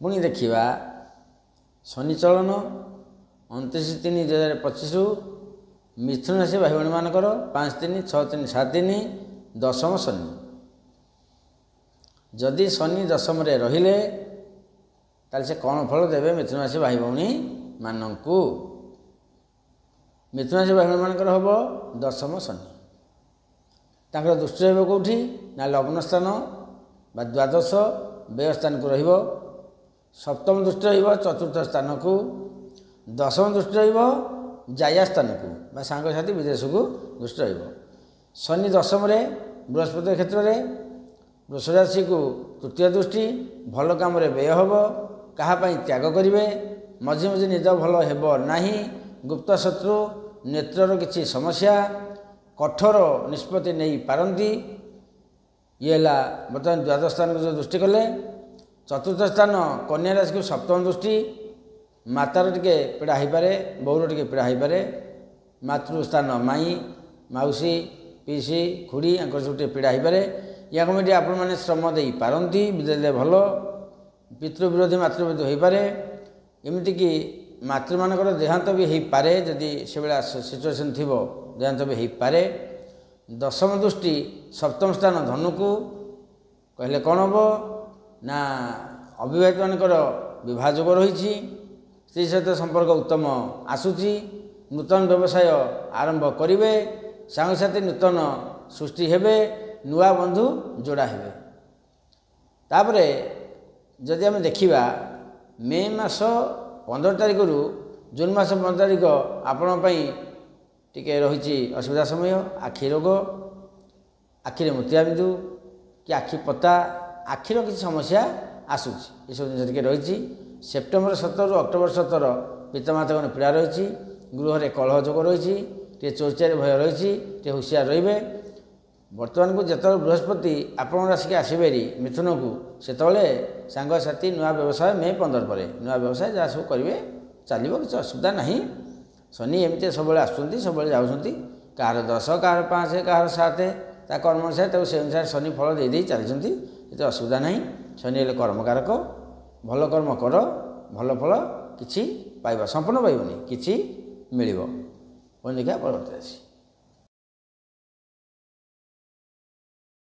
पुणी देखा शनि चलन 29/3/2025 मिथुन राशि भाई भाई मानकर 5-3, 6-3, 7-3 दशम शनि। जदि शनि दशम रहिले ताले से कौन फल देवे मिथुन राशि भाई भाई मानू। मिथुन राशि भाई भाई मानकर हम दशम शनि तांकर दृष्टि रहिबो कोठी ना लग्न स्थान बा द्वादश व्यय स्थान को रहिबो। सप्तम दृष्टि रहिबो चतुर्थ स्थान को। दशम दृष्टि रहिबो जाया स्थान को बा सांग साथी विदेश को दृष्टि रहिबो। शनि दशम रे बृहस्पति क्षेत्र में वृष राशि को तृतीय दृष्टि भल काम रे व्यय होब। कहापाई त्याग करेंगे मझे मझे निद भल हेब नाही। गुप्त शत्रु नेत्रर किसी समस्या कठोर निष्पत्ति नहीं पारती। ये है बर्तमान द्वादश स्थान को जो दृष्टि कले। चतुर्थ स्थान कन्या राशि को सप्तम दृष्टि मातार टिके पीड़ा हो पारे बौर टिके पीड़ा हो पारे। मातृस्थान माई मौसी पीसी खुड़ी सब पीड़ा हो पारे। या कमिटी आपण मैंने श्रम दे पारती विदेले भल। पितृविरोधी मातृविरोधी हो पारे। एमतीक मातृ मानकर देहांत भी हो पारे जदि से भाया सिचुएसन थी देहांत भी हो पारे। दशम दृष्टि सप्तम स्थान धनु को कहले कौन हम ना अविवाहित मानकर विवाह योग रही स्त्री सहित संपर्क उत्तम आसूची। नूतन व्यवसाय आरंभ करेंगे सांगसाथी नूतन सृष्टि हेबे नुआ बंधु जोड़ा हेबे। तापरे जदि आम देखा मे मास 15 तारिख रु जून मास 15 तारिख आपण टिके रही असुविधा समय। आखि रोग आखिरे मोतियाबिंदु कि आखि पता आखिर किसी समस्या आसूची ये सब जिन टे रही। सेप्टेम्बर 17 रु अक्टोबर 17 पितामाता पीड़ा रही। गृह में कलह जोग रही चोरचारी भय रही हुशियार रे। बर्तमान को जिते बृहस्पति आपण राशि के आसबेरी मिथुन को से सांगसाथी नुआ व्यवसाय मे 15 पर नुआ व्यवसाय जहाँ सब करेंगे चलो किसी असुविधा ना। शनि एमती सब आसुँच सब जाऊँच कहार 10 कहार 5 कहार 7 ता कर्म अनुसार से अनुसार शनि फल दे चलती ये असुविधा ना। शनि हेल्ले कर्मकारक भल कर्म कर भल फल कि पाइबा संपूर्ण पाइबनी कि मिल देखा परवर्ती राशि।